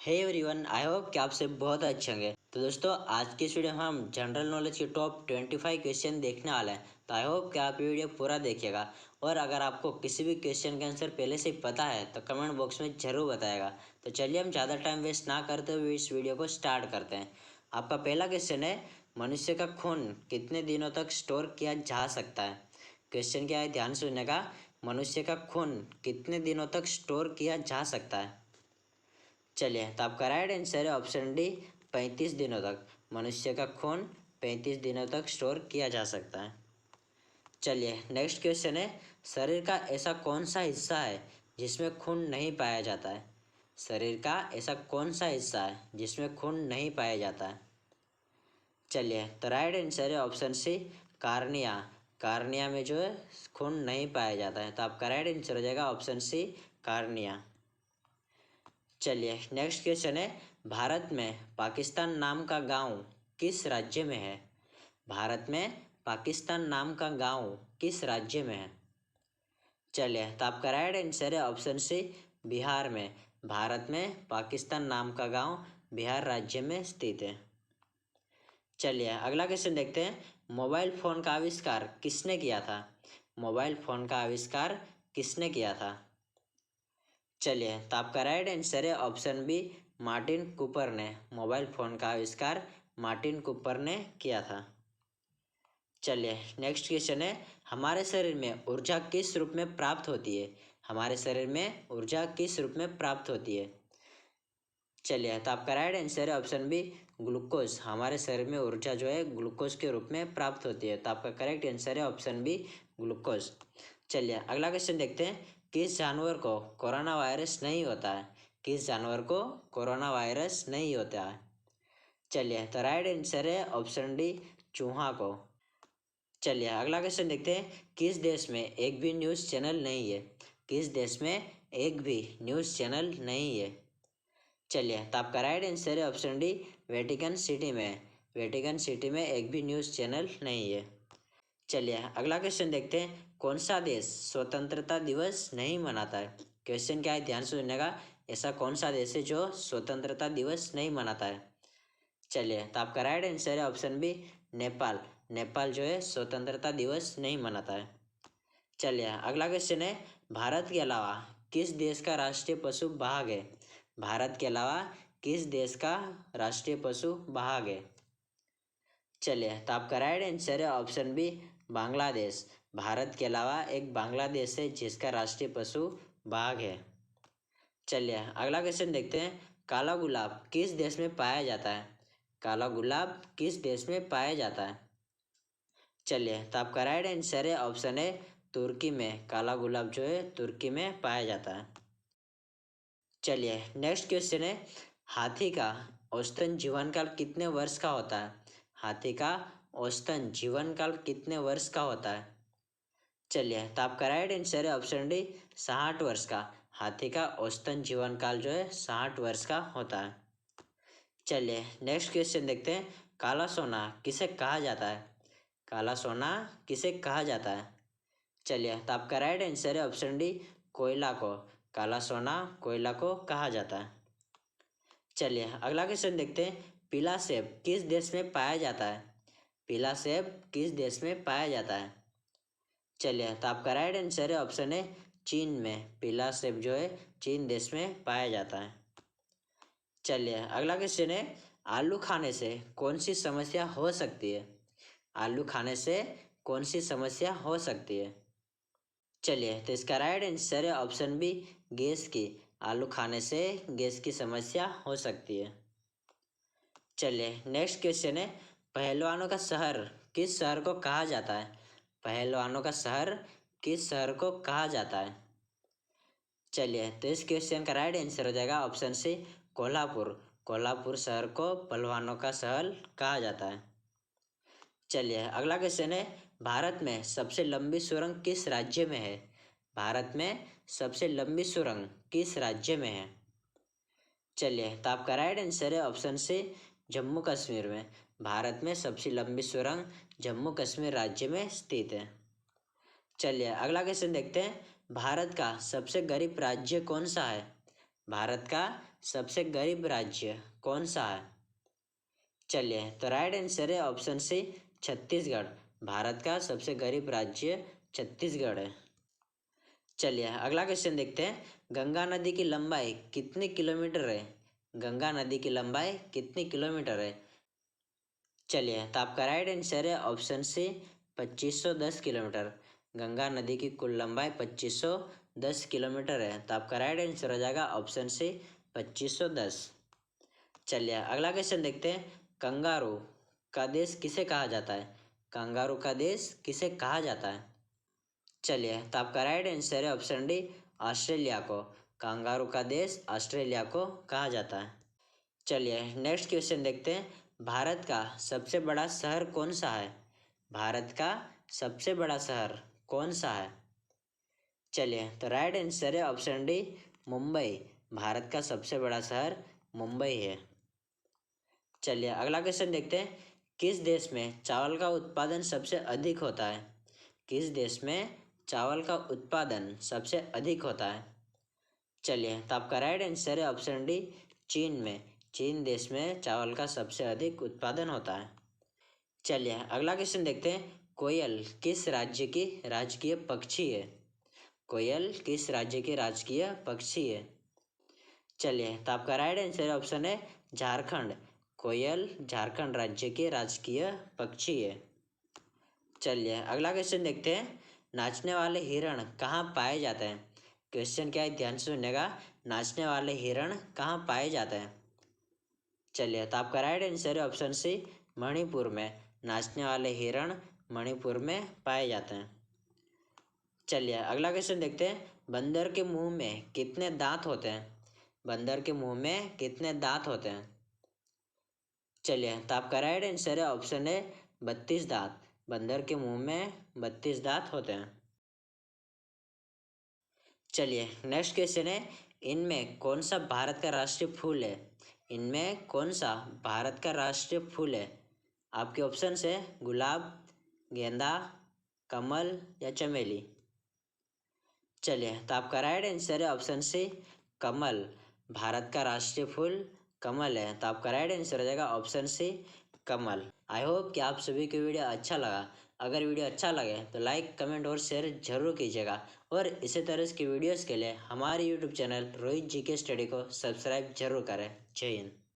Hey everyone, I hope कि आप सब बहुत अच्छे होंगे। तो दोस्तों, आज की इस वीडियो में हम जनरल नॉलेज के टॉप 25 क्वेश्चन देखने वाले हैं। तो आई होप कि आप ये वीडियो पूरा देखिएगा। और अगर आपको किसी भी क्वेश्चन का आंसर पहले से ही पता है तो कमेंट बॉक्स में ज़रूर बताएगा। तो चलिए हम ज़्यादा टाइम वेस्ट ना करते हुए इस वीडियो को स्टार्ट करते हैं। आपका पहला क्वेश्चन है, मनुष्य का खून कितने दिनों तक स्टोर किया जा सकता है। क्वेश्चन क्या है, ध्यान सुनने। मनुष्य का खून कितने दिनों तक स्टोर किया जा सकता है। चलिए, तो आपका राइट आंसर है ऑप्शन डी, 35 दिनों तक। मनुष्य का खून 35 दिनों तक स्टोर किया जा सकता है। चलिए, नेक्स्ट क्वेश्चन है, शरीर का ऐसा कौन सा हिस्सा है जिसमें खून नहीं पाया जाता है। शरीर का ऐसा कौन सा हिस्सा है जिसमें खून नहीं पाया जाता है। चलिए, तो राइट आंसर है ऑप्शन सी, कार्निया। कार्निया में जो है खून नहीं पाया जाता है। तो आपका राइट आंसर हो जाएगा ऑप्शन सी, कार्निया। चलिए, नेक्स्ट क्वेश्चन है, भारत में पाकिस्तान नाम का गांव किस राज्य में है। भारत में पाकिस्तान नाम का गांव किस राज्य में है। चलिए, तो आपका राइट आंसर है ऑप्शन सी, बिहार में। भारत में पाकिस्तान नाम का गांव बिहार राज्य में स्थित है। चलिए, अगला क्वेश्चन देखते हैं, मोबाइल फ़ोन का आविष्कार किसने किया था। मोबाइल फ़ोन का आविष्कार किसने किया था। चलिए, तो आपका राइट आंसर है ऑप्शन बी, मार्टिन कूपर ने। मोबाइल फ़ोन का आविष्कार मार्टिन कूपर ने किया था। चलिए, नेक्स्ट क्वेश्चन है, हमारे शरीर में ऊर्जा किस रूप में प्राप्त होती है। हमारे शरीर में ऊर्जा किस रूप में प्राप्त होती है। चलिए, तो आपका राइट आंसर है ऑप्शन बी, ग्लूकोज। हमारे शरीर में ऊर्जा जो है ग्लूकोज के रूप में प्राप्त होती है। तो आपका करेक्ट आंसर है ऑप्शन बी, ग्लूकोज। चलिए, अगला क्वेश्चन देखते हैं, किस जानवर को कोरोना वायरस नहीं होता है। किस जानवर को कोरोना वायरस नहीं होता है। चलिए, तो राइट आंसर है ऑप्शन डी, चूहा को। चलिए, अगला क्वेश्चन देखते हैं, किस देश में एक भी न्यूज़ चैनल नहीं है। किस देश में एक भी न्यूज़ चैनल नहीं है। चलिए, तो आपका राइट आंसर है ऑप्शन डी, वेटिकन सिटी में। वेटिकन सिटी में एक भी न्यूज़ चैनल नहीं है। चलिए, अगला क्वेश्चन देखते हैं, कौन सा देश स्वतंत्रता दिवस नहीं मनाता है। क्वेश्चन क्या है, ध्यान से सुनिएगा। ऐसा कौन सा देश है जो स्वतंत्रता दिवस नहीं मनाता है। चलिए, तो आपका राइट आंसर है ऑप्शन बी, नेपाल। नेपाल जो है स्वतंत्रता दिवस नहीं मनाता है। चलिए, अगला क्वेश्चन है, भारत के अलावा किस देश का राष्ट्रीय पशु बाघ है। भारत के अलावा किस देश का राष्ट्रीय पशु बाघ है। चलिए, तो आपका राइट आंसर है ऑप्शन बी, बांग्लादेश। भारत के अलावा एक बांग्लादेश है जिसका राष्ट्रीय पशु बाघ है। चलिए, अगला क्वेश्चन देखते हैं, काला गुलाब किस देश में पाया जाता है। काला गुलाब किस देश में पाया जाता है। चलिए, तो आपका राइट आंसर है ऑप्शन है, तुर्की में। काला गुलाब जो है तुर्की में पाया जाता है। चलिए, नेक्स्ट क्वेश्चन है, हाथी का औसतन जीवन काल कितने वर्ष का होता है। हाथी का औसतन जीवन काल कितने वर्ष का होता है। चलिए, तो आपका राइट आंसर है ऑप्शन डी, 60 वर्ष का। हाथी का औसतन जीवन काल जो है 60 वर्ष का होता है। चलिए, नेक्स्ट क्वेश्चन देखते हैं, काला सोना किसे कहा जाता है। काला सोना किसे कहा जाता है। चलिए, तो आपका राइट आंसर है ऑप्शन डी, कोयला को। काला सोना कोयला को कहा जाता है। चलिए, अगला क्वेश्चन देखते हैं, पीला सेब किस देश में पाया जाता है। पीला सेब किस देश में पाया जाता है। चलिए, तो आपका राइट आंसर है ऑप्शन है, चीन में। पीला सेब जो है चीन देश में पाया जाता है। चलिए, अगला क्वेश्चन है, आलू खाने से कौन सी समस्या हो सकती है। आलू खाने से कौन सी समस्या हो सकती है। चलिए, तो इसका राइट आंसर है ऑप्शन बी, गैस की। आलू खाने से गैस की समस्या हो सकती है। चलिए, नेक्स्ट क्वेश्चन है, पहलवानों का शहर किस शहर को कहा जाता है। पहलवानों का शहर किस शहर को कहा जाता है। चलिए, तो इस क्वेश्चन का राइट आंसर हो जाएगा ऑप्शन सी, कोल्हापुर। कोल्हापुर शहर को पहलवानों का शहर कहा जाता है। चलिए, अगला क्वेश्चन है, भारत में सबसे लंबी सुरंग किस राज्य में है। भारत में सबसे लंबी सुरंग किस राज्य में है। चलिए, तो आपका राइट आंसर है ऑप्शन सी, जम्मू कश्मीर में। भारत में सबसे लंबी सुरंग जम्मू कश्मीर राज्य में स्थित है। चलिए, अगला क्वेश्चन देखते हैं, भारत का सबसे गरीब राज्य कौन सा है। भारत का सबसे गरीब राज्य कौन सा है? चलिए, तो राइट आंसर है ऑप्शन सी, छत्तीसगढ़। भारत का सबसे गरीब राज्य छत्तीसगढ़ है। चलिए अगला क्वेश्चन देखते हैं। गंगा नदी की लंबाई कितनी किलोमीटर है? गंगा नदी की लंबाई कितनी किलोमीटर है? चलिए, तो आपका राइट आंसर है ऑप्शन सी, 2510 किलोमीटर। गंगा नदी की कुल लंबाई 2510 किलोमीटर है, तो आपका राइट आंसर हो जाएगा ऑप्शन सी, 2510। चलिए अगला क्वेश्चन देखते हैं। कंगारू का देश किसे कहा जाता है? कंगारू का देश किसे कहा जाता है? चलिए, तो आपका राइट आंसर है ऑप्शन डी, ऑस्ट्रेलिया को। कंगारू का देश ऑस्ट्रेलिया को कहा जाता है। चलिए नेक्स्ट क्वेश्चन देखते हैं। भारत का सबसे बड़ा शहर कौन सा है? भारत का सबसे बड़ा शहर कौन सा है? चलिए, तो राइट आंसर है ऑप्शन डी, मुंबई। भारत का सबसे बड़ा शहर मुंबई है। चलिए अगला क्वेश्चन देखते हैं। किस देश में चावल का उत्पादन सबसे अधिक होता है? किस देश में चावल का उत्पादन सबसे अधिक होता है? चलिए, तो आपका राइट आंसर है ऑप्शन डी, चीन में। चीन देश में चावल का सबसे अधिक उत्पादन होता है। चलिए अगला क्वेश्चन देखते हैं। कोयल किस राज्य की राजकीय पक्षी है? कोयल किस राज्य की राजकीय पक्षी है? चलिए, तो आपका राइट आंसर ऑप्शन है झारखंड। कोयल झारखंड राज्य के राजकीय पक्षी है। चलिए अगला क्वेश्चन देखते हैं। नाचने वाले हिरण कहाँ पाए जाते हैं? क्वेश्चन क्या है, ध्यान से सुनिएगा। नाचने वाले हिरण कहाँ पाए जाते हैं? चलिए, तो आपका राइट आंसर है ऑप्शन सी, मणिपुर में। नाचने वाले हिरण मणिपुर में पाए जाते हैं। चलिए अगला क्वेश्चन देखते हैं। बंदर के मुंह में कितने दांत होते हैं? बंदर के मुंह में कितने दांत होते हैं? चलिए, तो आपका राइट आंसर है ऑप्शन ए, 32 दांत। बंदर के मुंह में 32 दांत होते हैं। चलिए नेक्स्ट क्वेश्चन है। इनमें कौन सा भारत का राष्ट्रीय फूल है? इनमें कौन सा भारत का राष्ट्रीय फूल है? आपके ऑप्शन है गुलाब, गेंदा, कमल या चमेली। चलिए, तो आपका राइट आंसर है ऑप्शन सी, कमल। भारत का राष्ट्रीय फूल कमल है, तो आपका राइट आंसर हो जाएगा option C, Kamal. I hope कि आप सभी को वीडियो अच्छा लगा। अगर वीडियो अच्छा लगे तो लाइक, कमेंट और शेयर जरूर कीजिएगा। और इसी तरह की वीडियोस के लिए हमारे यूट्यूब चैनल रोहित जी के स्टडी को सब्सक्राइब जरूर करें। जय हिंद।